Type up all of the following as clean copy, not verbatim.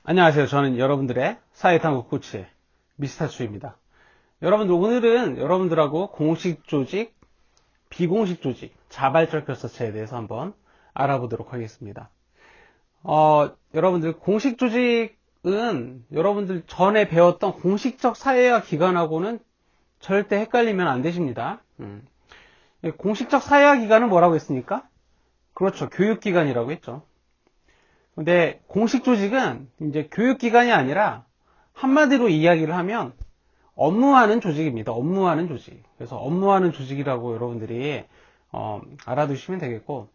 안녕하세요. 저는 여러분들의 사회탐구 코치 미스터 추입니다. 여러분들, 오늘은 여러분들하고 공식 조직, 비공식 조직, 자발적 교사체에 대해서 한번 알아보도록 하겠습니다. 여러분들, 공식 조직은 여러분들 전에 배웠던 공식적 사회화 기관하고는 절대 헷갈리면 안 되십니다. 공식적 사회화 기관은 뭐라고 했습니까? 그렇죠. 교육기관이라고 했죠. 근데 공식 조직은 이제 교육기관이 아니라 한마디로 이야기를 하면 업무하는 조직입니다. 업무하는 조직. 그래서 업무하는 조직이라고 여러분들이 알아두시면 되겠고,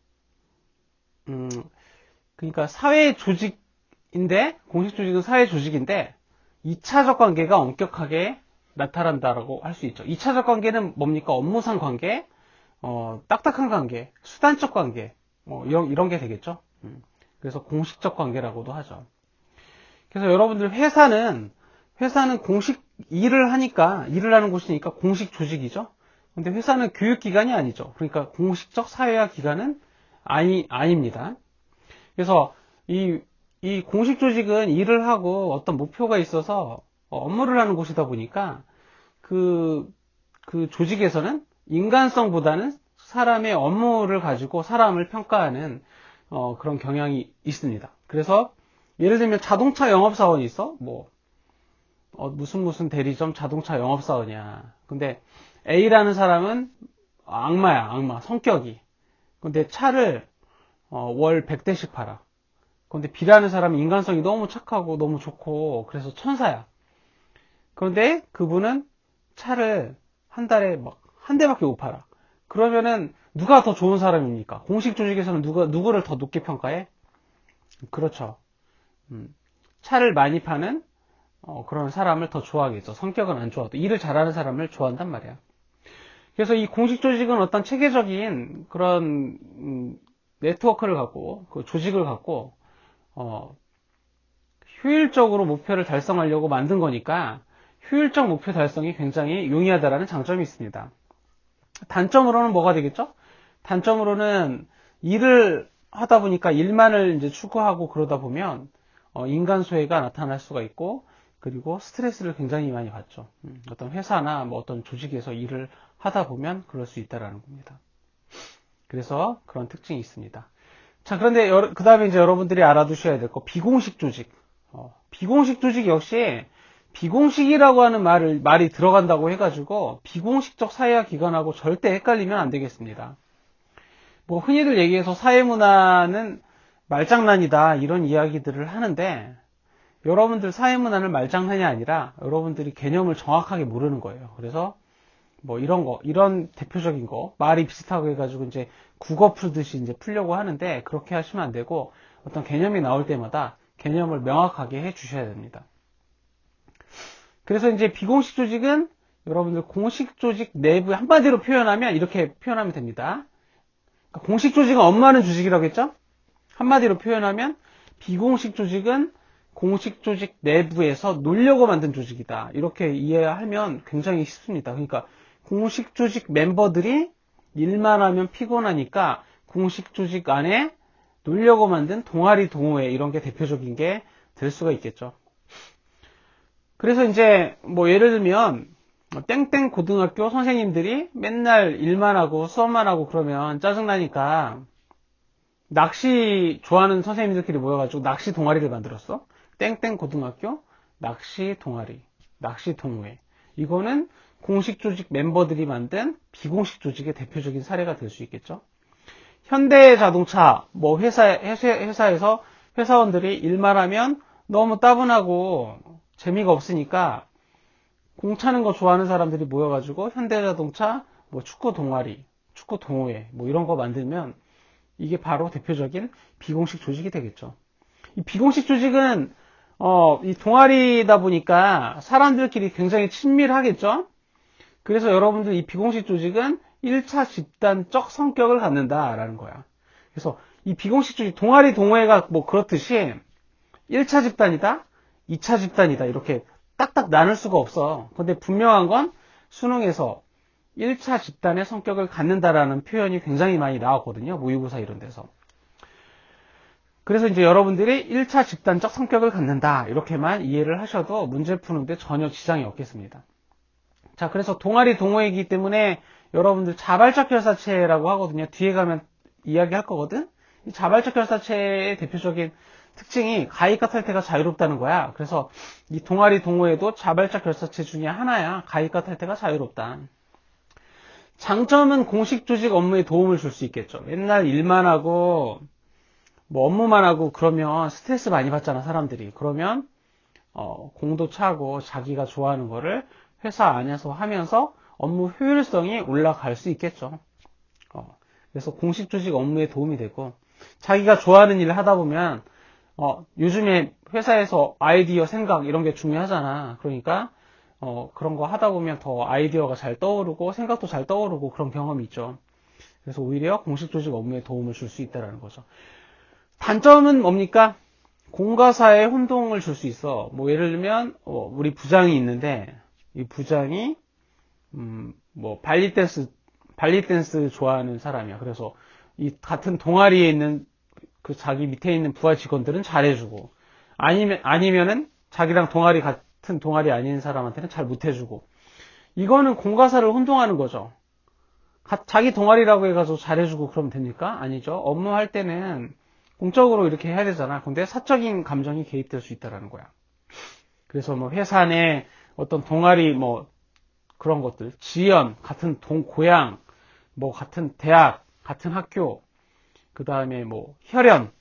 그러니까 사회 조직인데, 공식 조직은 사회 조직인데 2차적 관계가 엄격하게 나타난다라고 할 수 있죠. 2차적 관계는 뭡니까? 업무상 관계, 딱딱한 관계, 수단적 관계, 이런 게 되겠죠. 그래서 공식적 관계라고도 하죠. 그래서 여러분들 회사는 공식 일을 하는 곳이니까 공식 조직이죠. 근데 회사는 교육기관이 아니죠. 그러니까 공식적 사회화 기관은 아닙니다. 그래서 이 공식 조직은 일을 하고 어떤 목표가 있어서 업무를 하는 곳이다 보니까 그 조직에서는 인간성보다는 사람의 업무를 가지고 사람을 평가하는 그런 경향이 있습니다. 그래서 예를 들면 자동차 영업사원이 있어. 무슨 대리점 자동차 영업사원이야. 근데 A라는 사람은 악마야, 악마. 성격이. 근데 차를 월 100대씩 팔아. 근데 B라는 사람은 인간성이 너무 착하고 너무 좋고 그래서 천사야. 그런데 그분은 차를 한 달에 한 대밖에 못 팔아. 그러면은 누가 더 좋은 사람입니까? 공식 조직에서는 누구를 더 높게 평가해? 그렇죠. 차를 많이 파는 그런 사람을 더 좋아하겠죠. 성격은 안 좋아도 일을 잘하는 사람을 좋아한단 말이야. 그래서 이 공식 조직은 어떤 체계적인 그런 네트워크를 갖고 그 조직을 갖고 효율적으로 목표를 달성하려고 만든 거니까 효율적 목표 달성이 굉장히 용이하다라는 장점이 있습니다. 단점으로는 뭐가 되겠죠? 단점으로는 일을 하다 보니까 일만을 이제 추구하고 그러다 보면 인간 소외가 나타날 수가 있고, 그리고 스트레스를 굉장히 많이 받죠. 어떤 회사나 어떤 조직에서 일을 하다 보면 그럴 수 있다라는 겁니다. 그래서 그런 특징이 있습니다. 자, 그런데 그 다음에 이제 여러분들이 알아두셔야 될 거, 비공식 조직. 비공식 조직 역시 비공식이라고 하는 말이 들어간다고 해가지고 비공식적 사회화 기관하고 절대 헷갈리면 안 되겠습니다. 흔히들 얘기해서 사회문화는 말장난이다 이런 이야기들을 하는데, 여러분들 사회문화는 말장난이 아니라 여러분들이 개념을 정확하게 모르는 거예요. 그래서 이런 대표적인 거 말이 비슷하고 해가지고 이제 국어 풀듯이 이제 풀려고 하는데, 그렇게 하시면 안 되고 어떤 개념이 나올 때마다 개념을 명확하게 해 주셔야 됩니다. 그래서 이제 비공식 조직은 여러분들 공식 조직 내부에 한마디로 표현하면 이렇게 표현하면 됩니다. 그러니까 공식 조직은 업무하는 조직이라고 했죠? 한마디로 표현하면 비공식 조직은 공식 조직 내부에서 놀려고 만든 조직이다. 이렇게 이해하면 굉장히 쉽습니다. 그러니까 공식 조직 멤버들이 일만 하면 피곤하니까 공식 조직 안에 놀려고 만든 동아리 동호회, 이런 게 대표적인 게 될 수가 있겠죠. 그래서 이제 예를 들면 땡땡 고등학교 선생님들이 맨날 일만 하고 수업만 하고 그러면 짜증나니까 낚시 좋아하는 선생님들끼리 모여가지고 낚시 동아리를 만들었어. 땡땡 고등학교 낚시 동아리, 낚시 동호회. 이거는 공식 조직 멤버들이 만든 비공식 조직의 대표적인 사례가 될 수 있겠죠. 현대자동차 회사에서 회사원들이 일만 하면 너무 따분하고 재미가 없으니까 공차는 거 좋아하는 사람들이 모여가지고 현대자동차 축구 동아리, 축구 동호회 이런 거 만들면 이게 바로 대표적인 비공식 조직이 되겠죠. 이 비공식 조직은 이 동아리다 보니까 사람들끼리 굉장히 친밀하겠죠. 그래서 여러분들 이 비공식 조직은 1차 집단적 성격을 갖는다라는 거야. 그래서 이 비공식 조직, 동아리 동호회가 그렇듯이 1차 집단이다, 2차 집단이다, 이렇게 딱딱 나눌 수가 없어. 근데 분명한 건 수능에서 1차 집단의 성격을 갖는다라는 표현이 굉장히 많이 나왔거든요. 모의고사 이런 데서. 그래서 이제 여러분들이 1차 집단적 성격을 갖는다. 이렇게만 이해를 하셔도 문제 푸는데 전혀 지장이 없겠습니다. 자, 그래서 동아리 동호회이기 때문에 여러분들 자발적 결사체라고 하거든요. 뒤에 가면 이야기할 거거든. 이 자발적 결사체의 대표적인 특징이 가입과 탈퇴가 자유롭다는 거야. 그래서 이 동아리 동호회도 자발적 결사체 중에 하나야. 가입과 탈퇴가 자유롭다. 장점은 공식 조직 업무에 도움을 줄 수 있겠죠. 맨날 일만 하고 뭐 업무만 하고 그러면 스트레스 많이 받잖아, 사람들이. 그러면 공도 차고 자기가 좋아하는 거를 회사 안에서 하면서 업무 효율성이 올라갈 수 있겠죠. 그래서 공식 조직 업무에 도움이 되고, 자기가 좋아하는 일을 하다 보면 요즘에 회사에서 아이디어, 생각 이런 게 중요하잖아. 그러니까 그런 거 하다 보면 더 아이디어가 잘 떠오르고 생각도 잘 떠오르고 그런 경험이 있죠. 그래서 오히려 공식 조직 업무에 도움을 줄 수 있다는 거죠. 단점은 뭡니까? 공과사에 혼동을 줄 수 있어. 뭐 예를 들면 우리 부장이 있는데 이 부장이 뭐 발리댄스 좋아하는 사람이야. 그래서 이 같은 동아리에 있는 그 자기 밑에 있는 부하 직원들은 잘해주고, 아니면은 자기랑 같은 동아리 아닌 사람한테는 잘 못해주고, 이거는 공과사를 혼동하는 거죠. 자기 동아리라고 해가지고 잘해주고 그러면 됩니까? 아니죠. 업무할 때는 공적으로 이렇게 해야 되잖아. 근데 사적인 감정이 개입될 수 있다는 거야. 그래서 뭐 회사 내 어떤 동아리 뭐 그런 것들, 지연, 같은 고향, 뭐 같은 대학, 같은 학교, 그 다음에 뭐 혈연,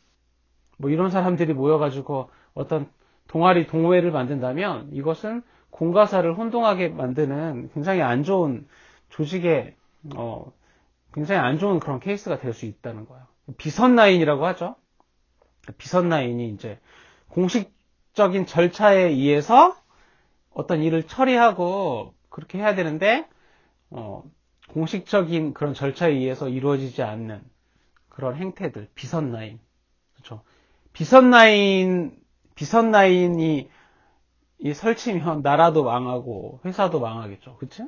뭐 이런 사람들이 모여가지고 어떤 동아리 동호회를 만든다면 이것은 공과사를 혼동하게 만드는 굉장히 안 좋은 조직의 굉장히 안 좋은 그런 케이스가 될 수 있다는 거예요. 비선 라인이라고 하죠. 비선 라인이 이제 공식적인 절차에 의해서 어떤 일을 처리하고 그렇게 해야 되는데 공식적인 그런 절차에 의해서 이루어지지 않는 그런 행태들, 비선 라인. 그렇죠. 비선 라인이 설치면 나라도 망하고 회사도 망하겠죠. 그치?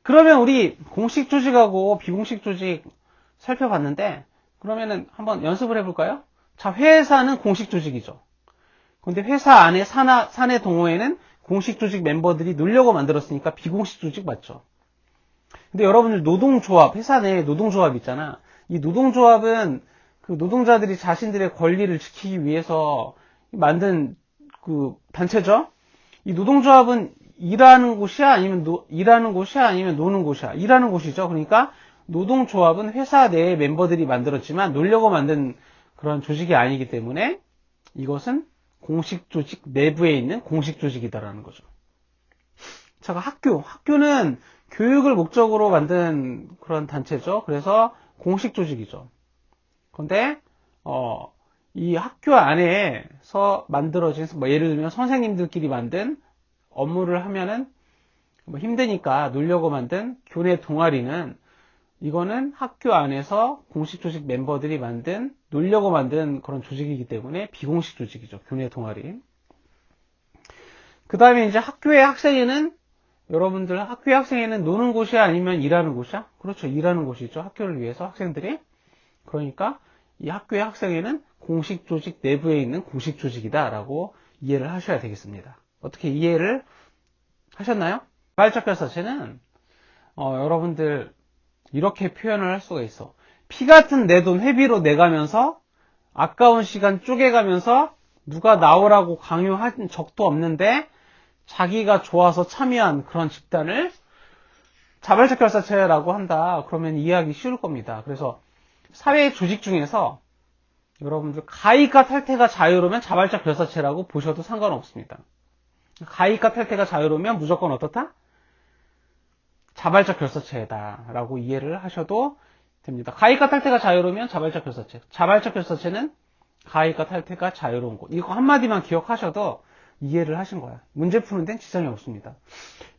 그러면 우리 공식 조직하고 비공식 조직 살펴봤는데, 그러면은 한번 연습을 해볼까요? 자, 회사는 공식 조직이죠. 근데 회사 안에 사내 동호회는 공식 조직 멤버들이 놀려고 만들었으니까 비공식 조직 맞죠? 근데 여러분들 노동조합, 회사 내에 노동조합 있잖아. 이 노동조합은 그 노동자들이 자신들의 권리를 지키기 위해서 만든 그 단체죠? 이 노동조합은 일하는 곳이야? 아니면 노는 곳이야? 일하는 곳이죠. 그러니까 노동조합은 회사 내의 멤버들이 만들었지만 놀려고 만든 그런 조직이 아니기 때문에 이것은 공식 조직 내부에 있는 공식 조직이다라는 거죠. 자, 학교는 교육을 목적으로 만든 그런 단체죠. 그래서 공식 조직이죠. 그런데 이 학교 안에서 만들어진, 뭐 예를 들면 선생님들끼리 만든 업무를 하면은 뭐 힘드니까 놀려고 만든 교내 동아리는, 이거는 학교 안에서 공식 조직 멤버들이 놀려고 만든 그런 조직이기 때문에 비공식 조직이죠. 교내 동아리. 그 다음에 이제 학교의 학생회는, 여러분들 학교의 학생회는 노는 곳이야? 아니면 일하는 곳이야? 그렇죠. 일하는 곳이죠. 학교를 위해서 학생들이. 그러니까 이 학교의 학생회는 공식 조직 내부에 있는 공식 조직이다 라고 이해를 하셔야 되겠습니다. 어떻게 이해를 하셨나요? 자발적 결사체는 여러분들 이렇게 표현을 할 수가 있어. 피 같은 내 돈 회비로 내가면서 아까운 시간 쪼개가면서 누가 나오라고 강요한 적도 없는데 자기가 좋아서 참여한 그런 집단을 자발적 결사체라고 한다. 그러면 이해하기 쉬울 겁니다. 그래서 사회 조직 중에서 여러분들 가입과 탈퇴가 자유로우면 자발적 결사체라고 보셔도 상관없습니다. 가입과 탈퇴가 자유로우면 무조건 어떻다? 자발적 결사체다 라고 이해를 하셔도 됩니다. 가입과 탈퇴가 자유로우면 자발적 결사체, 자발적 결사체는 가입과 탈퇴가 자유로운 곳. 이거 한마디만 기억하셔도 이해를 하신 거야. 문제 푸는 데는 지장이 없습니다.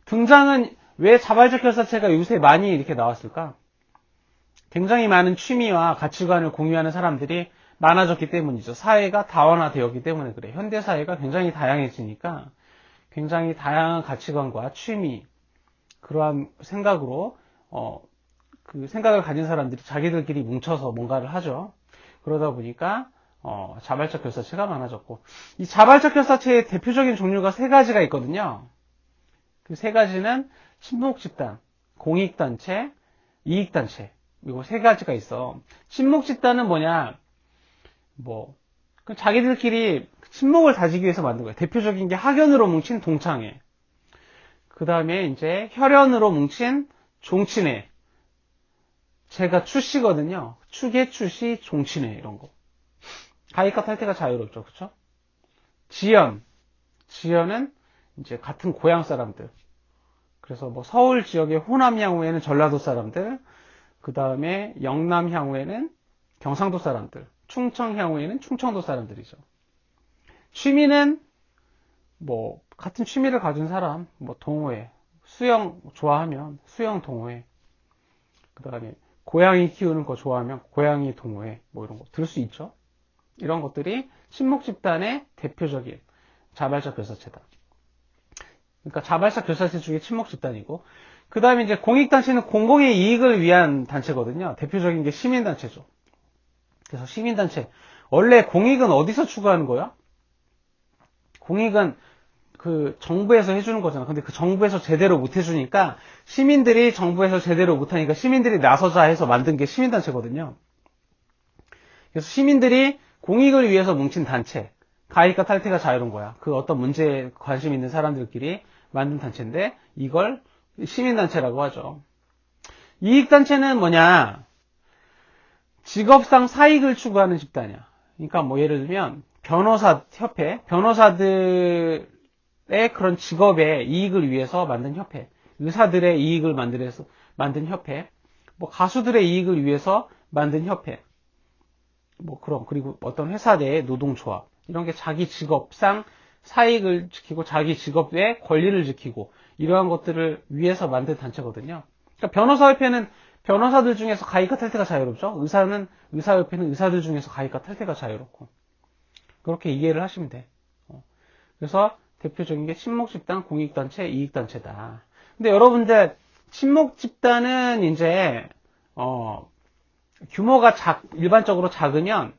등장은 왜 자발적 결사체가 요새 많이 이렇게 나왔을까? 굉장히 많은 취미와 가치관을 공유하는 사람들이 많아졌기 때문이죠. 사회가 다원화되었기 때문에 그래. 현대 사회가 굉장히 다양해지니까 굉장히 다양한 가치관과 취미, 그러한 생각으로 그 생각을 가진 사람들이 자기들끼리 뭉쳐서 뭔가를 하죠. 그러다 보니까 자발적 결사체가 많아졌고, 이 자발적 결사체의 대표적인 종류가 세 가지가 있거든요. 그 세 가지는 친목집단, 공익단체, 이익단체, 이거 세 가지가 있어. 친목집단은 뭐냐? 자기들끼리 친목을 다지기 위해서 만든 거예요. 대표적인 게 학연으로 뭉친 동창회. 그 다음에 이제 혈연으로 뭉친 종친회. 제가 추씨거든요. 추계, 추씨, 종친회 이런 거. 가입과 탈퇴가 자유롭죠, 그렇죠? 지연은 이제 같은 고향 사람들. 그래서 서울 지역의 호남 향후에는 전라도 사람들, 그 다음에 영남 향후에는 경상도 사람들, 충청 향후에는 충청도 사람들이죠. 취미는 같은 취미를 가진 사람, 동호회, 수영 좋아하면 수영 동호회, 그 다음에 고양이 키우는 거 좋아하면 고양이 동호회, 이런 거 들 수 있죠. 이런 것들이 친목 집단의 대표적인 자발적 결사체다. 그러니까 자발적 결사체 중에 친목 집단이고, 그 다음에 이제 공익단체는 공공의 이익을 위한 단체거든요. 대표적인 게 시민단체죠. 그래서 시민단체, 원래 공익은 어디서 추구하는 거야? 공익은 그 정부에서 해주는 거잖아. 근데 그 정부에서 제대로 못 해주니까 시민들이 정부에서 제대로 못하니까 시민들이 나서자 해서 만든 게 시민단체거든요. 그래서 시민들이 공익을 위해서 뭉친 단체, 가입과 탈퇴가 자유로운 거야. 그 어떤 문제에 관심 있는 사람들끼리 만든 단체인데 이걸 시민단체라고 하죠. 이익단체는 뭐냐? 직업상 사익을 추구하는 집단이야. 그러니까 예를 들면 변호사 협회, 변호사들의 그런 직업의 이익을 위해서 만든 협회, 의사들의 이익을 만든 협회, 가수들의 이익을 위해서 만든 협회, 그리고 어떤 회사 내의 노동조합, 이런 게 자기 직업상 사익을 지키고 자기 직업의 권리를 지키고 이러한 것들을 위해서 만든 단체거든요. 그러니까 변호사협회는 변호사들 중에서 가입과 탈퇴가 자유롭죠. 의사협회는 의사들 중에서 가입과 탈퇴가 자유롭고, 그렇게 이해를 하시면 돼. 그래서 대표적인 게 친목집단, 공익단체, 이익단체다. 근데 여러분들 친목집단은 이제 규모가 일반적으로 작으면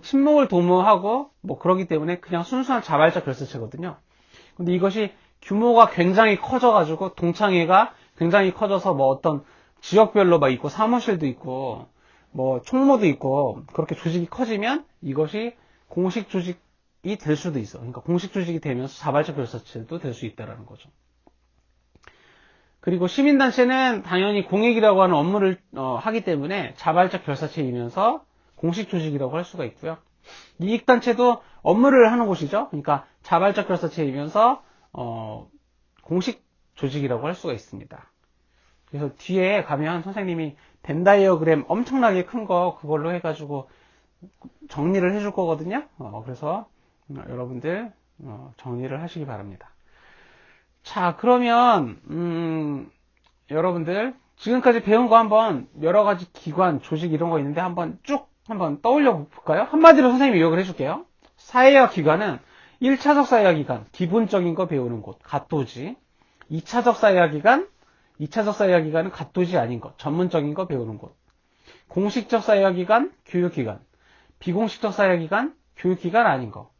친목을 도모하고 그러기 때문에 그냥 순수한 자발적 결사체거든요. 근데 이것이 규모가 굉장히 커져가지고 동창회가 굉장히 커져서 어떤 지역별로 있고 사무실도 있고 총무도 있고 그렇게 조직이 커지면 이것이 공식 조직이 될 수도 있어. 그러니까 공식 조직이 되면서 자발적 결사체도 될 수 있다라는 거죠. 그리고 시민단체는 당연히 공익이라고 하는 업무를 하기 때문에 자발적 결사체이면서 공식 조직이라고 할 수가 있고요. 이익단체도 업무를 하는 곳이죠. 그러니까 자발적 결사체이면서 공식 조직이라고 할 수가 있습니다. 그래서 뒤에 가면 선생님이 벤 다이어그램 엄청나게 큰 거 그걸로 해가지고 정리를 해줄 거거든요. 그래서 여러분들 정리를 하시기 바랍니다. 자, 그러면 여러분들 지금까지 배운 거 한번 여러 가지 기관, 조직 이런 거 있는데 한번 떠올려 볼까요? 한마디로 선생님이 요약을 해줄게요. 사회학 기관은 1차적 사회학 기관, 기본적인 거 배우는 곳, 갓도지. 2차적 사회학 기관은 갓도지 아닌 것, 전문적인 거 배우는 곳. 공식적 사회학 기관, 교육기관. 비공식적 사회학 기관, 교육기관 아닌 거.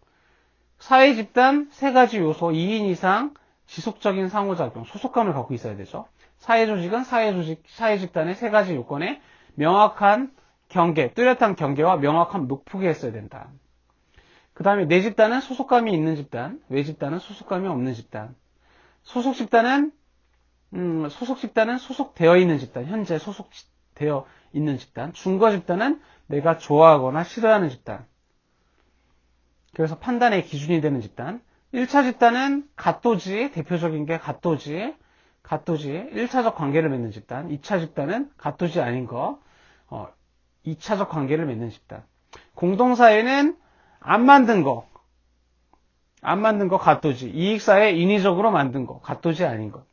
사회 집단 세 가지 요소, 2인 이상 지속적인 상호작용, 소속감을 갖고 있어야 되죠. 사회조직은 사회 집단의 세 가지 요건에 명확한 경계, 뚜렷한 경계와 명확한 묵묵이 했어야 된다. 그 다음에 내 집단은 소속감이 있는 집단, 외 집단은 소속감이 없는 집단. 소속 집단은 소속되어 있는 집단, 현재 소속되어 있는 집단. 중거 집단은 내가 좋아하거나 싫어하는 집단. 그래서 판단의 기준이 되는 집단. 1차 집단은 갓도지, 대표적인 게 갓도지, 1차적 관계를 맺는 집단. 2차 집단은 갓도지 아닌 거, 2차적 관계를 맺는 집단. 공동사회는 안 만든 거 갓도지. 이익사회 인위적으로 만든 거, 갓도지 아닌 거.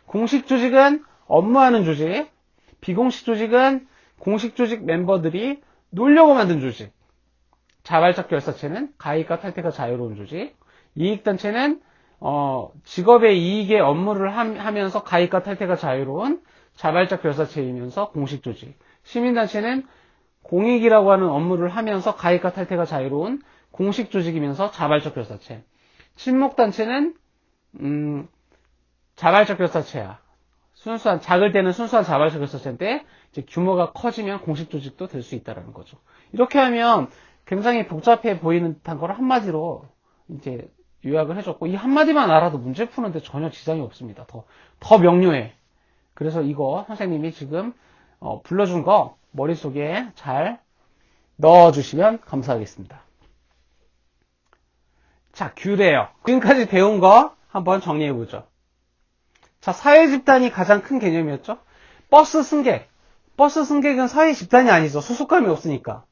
공식 조직은 업무하는 조직, 비공식 조직은 공식 조직 멤버들이 놀려고 만든 조직. 자발적 결사체는 가입과 탈퇴가 자유로운 조직. 이익단체는 직업의 이익의 업무를 하면서 가입과 탈퇴가 자유로운 자발적 결사체이면서 공식 조직. 시민단체는 공익이라고 하는 업무를 하면서 가입과 탈퇴가 자유로운 공식 조직이면서 자발적 결사체. 친목단체는 자발적 결사체야. 순수한 작을 때는 순수한 자발적 결사체인데 이제 규모가 커지면 공식 조직도 될 수 있다라는 거죠. 이렇게 하면 굉장히 복잡해 보이는 듯한 걸 한마디로 이제 요약을 해줬고 이 한마디만 알아도 문제 푸는데 전혀 지장이 없습니다. 더 명료해. 그래서 이거 선생님이 지금 불러준 거 머릿속에 잘 넣어주시면 감사하겠습니다. 자, 규례요. 지금까지 배운 거 한번 정리해보죠. 자, 사회집단이 가장 큰 개념이었죠. 버스 승객. 버스 승객은 사회집단이 아니죠. 소속감이 없으니까.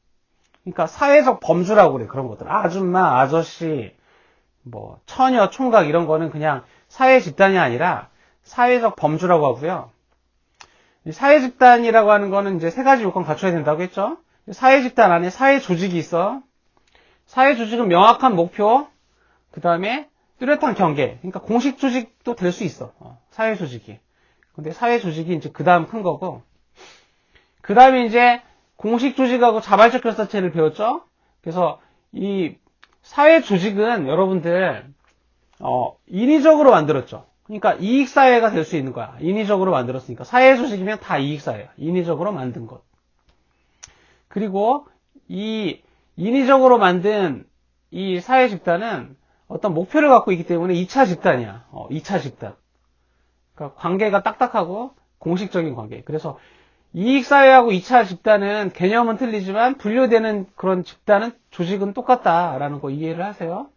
그러니까 사회적 범주라고 그래. 그런 것들. 아줌마, 아저씨, 뭐 처녀, 총각 이런 거는 그냥 사회집단이 아니라 사회적 범주라고 하고요. 사회집단이라고 하는 거는 이제 세 가지 요건 갖춰야 된다고 했죠. 사회집단 안에 사회조직이 있어. 사회조직은 명확한 목표, 그 다음에 뚜렷한 경계. 그러니까 공식 조직도 될 수 있어. 사회조직이. 근데 사회조직이 이제 그 다음 큰 거고. 그 다음에 이제 공식 조직하고 자발적 결사체를 배웠죠. 그래서 이 사회조직은 여러분들, 인위적으로 만들었죠. 그러니까 이익사회가 될 수 있는 거야. 인위적으로 만들었으니까. 사회조직이면 다 이익사회야. 인위적으로 만든 것. 그리고 이 인위적으로 만든 이 사회집단은 어떤 목표를 갖고 있기 때문에 2차 집단이야. 2차 집단. 그러니까 관계가 딱딱하고 공식적인 관계. 그래서 이익사회하고 2차 집단은 개념은 틀리지만 분류되는 그런 집단은 조직은 똑같다라는 거 이해를 하세요.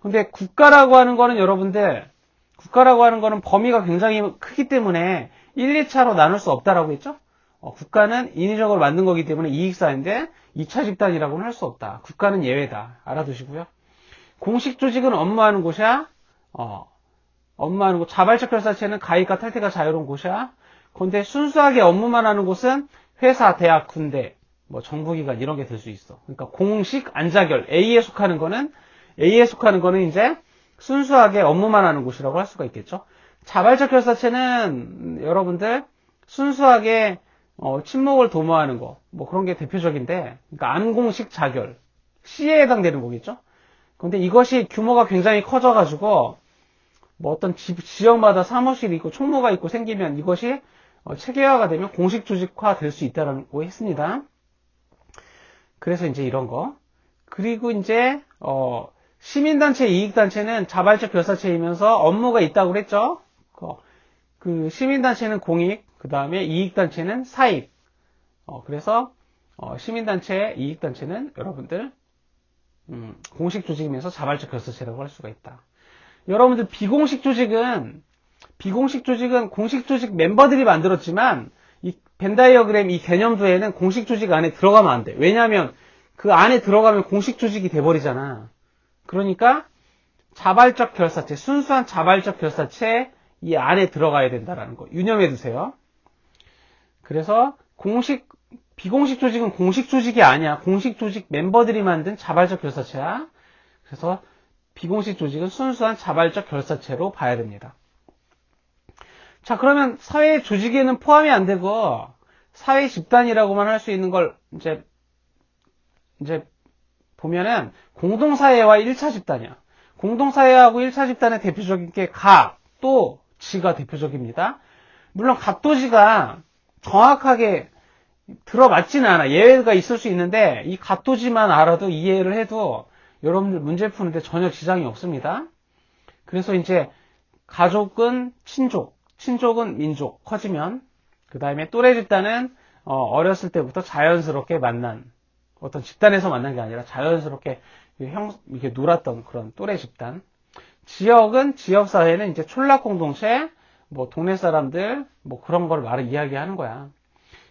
근데 국가라고 하는 거는 여러분들, 국가라고 하는 거는 범위가 굉장히 크기 때문에 1, 2차로 나눌 수 없다라고 했죠? 국가는 인위적으로 만든 거기 때문에 이익사회인데 2차 집단이라고는 할 수 없다. 국가는 예외다. 알아두시고요. 공식 조직은 업무하는 곳이야. 업무하는 곳. 자발적 결사체는 가입과 탈퇴가 자유로운 곳이야. 근데 순수하게 업무만 하는 곳은 회사, 대학, 군대, 뭐 정부기관 이런 게 될 수 있어. 그러니까 공식 안자결 A에 속하는 거는 이제 순수하게 업무만 하는 곳이라고 할 수가 있겠죠. 자발적 결사체는 여러분들 순수하게 친목을 도모하는 거, 뭐 그런 게 대표적인데, 그러니까 안공식 자결 C에 해당되는 거겠죠. 근데 이것이 규모가 굉장히 커져가지고 뭐 어떤 지역마다 사무실이 있고 총무가 있고 생기면 이것이 체계화가 되면 공식 조직화 될 수 있다고 했습니다. 그래서 이제 이런 거. 그리고 이제 시민단체, 이익단체는 자발적 결사체이면서 업무가 있다고 그랬죠. 그 시민단체는 공익, 그 다음에 이익단체는 사익. 그래서 시민단체, 이익단체는 여러분들 공식 조직이면서 자발적 결사체라고 할 수가 있다. 여러분들 비공식 조직은 공식 조직 멤버들이 만들었지만 이 벤다이어그램 이 개념도에는 공식 조직 안에 들어가면 안 돼. 왜냐하면 그 안에 들어가면 공식 조직이 돼버리잖아. 그러니까 자발적 결사체, 순수한 자발적 결사체 이 안에 들어가야 된다라는 거 유념해 두세요. 그래서 비공식 조직은 공식 조직이 아니야. 공식 조직 멤버들이 만든 자발적 결사체야. 그래서 비공식 조직은 순수한 자발적 결사체로 봐야 됩니다. 자, 그러면 사회 조직에는 포함이 안 되고 사회 집단이라고만 할 수 있는 걸 이제 보면은 공동사회와 1차 집단이야. 공동사회하고 1차 집단의 대표적인 게 가, 또, 지가 대표적입니다. 물론 갓도지가 정확하게 들어맞지는 않아. 예외가 있을 수 있는데 이 갓도지만 알아도 이해를 해도 여러분들 문제 푸는데 전혀 지장이 없습니다. 그래서 이제 가족은 친족, 친족은 민족 커지면 그 다음에 또래 집단은 어렸을 때부터 자연스럽게 만난 어떤 집단에서 만난 게 아니라 자연스럽게 이렇게 놀았던 그런 또래 집단. 지역은 지역사회는 이제 촌락 공동체, 뭐 동네 사람들 뭐 그런 걸 이야기하는 거야.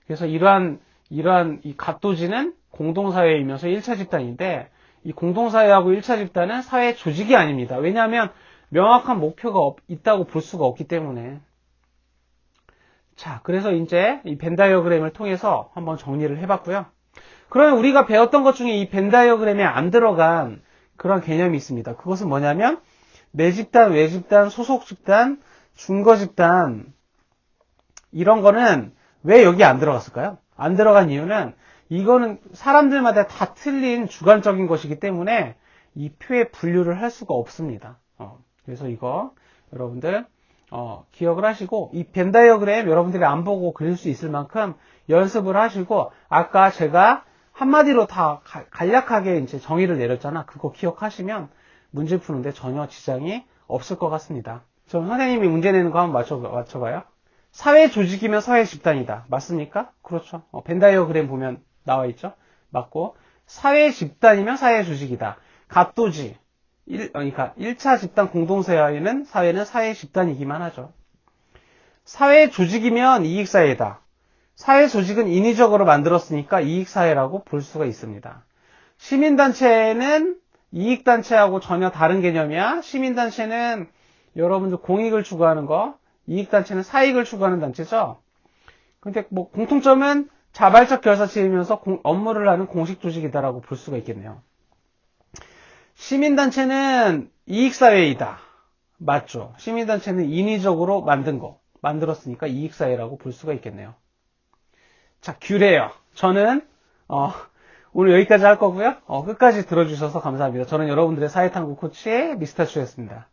그래서 이러한 이 갓도지는 공동사회이면서 1차 집단인데 이 공동사회하고 1차 집단은 사회 조직이 아닙니다. 왜냐하면 명확한 목표가 있다고 볼 수가 없기 때문에. 자, 그래서 이제 이 벤다이어그램을 통해서 한번 정리를 해봤고요. 그러면 우리가 배웠던 것 중에 이 벤다이어그램에 안 들어간 그런 개념이 있습니다. 그것은 뭐냐면 내 집단, 외 집단, 소속 집단, 준거 집단 이런 거는 왜 여기 안 들어갔을까요? 안 들어간 이유는 이거는 사람들마다 다 틀린 주관적인 것이기 때문에 이 표의 분류를 할 수가 없습니다. 그래서 이거 여러분들 기억을 하시고 이 벤 다이어그램 여러분들이 안 보고 그릴 수 있을 만큼 연습을 하시고 아까 제가 한마디로 다 간략하게 이제 정의를 내렸잖아. 그거 기억하시면 문제 푸는데 전혀 지장이 없을 것 같습니다. 그럼 선생님이 문제 내는 거 한번 맞춰봐요. 사회 조직이면 사회 집단이다. 맞습니까? 그렇죠. 벤 다이어그램 보면 나와 있죠. 맞고 사회 집단이면 사회 조직이다. 갑도지. 그러니까 1차 집단 공동사회는 사회 집단이기만 하죠. 사회 조직이면 이익사회다. 사회 조직은 인위적으로 만들었으니까 이익사회라고 볼 수가 있습니다. 시민단체는 이익단체하고 전혀 다른 개념이야. 시민단체는 여러분들 공익을 추구하는 거, 이익단체는 사익을 추구하는 단체죠. 근데 뭐 공통점은 자발적 결사체이면서 업무를 하는 공식 조직이다라고 볼 수가 있겠네요. 시민단체는 이익사회이다. 맞죠? 시민단체는 인위적으로 만들었으니까 이익사회라고 볼 수가 있겠네요. 자, 규례요. 저는 오늘 여기까지 할 거고요. 끝까지 들어주셔서 감사합니다. 저는 여러분들의 사회탐구 코치의 미스터 츄였습니다.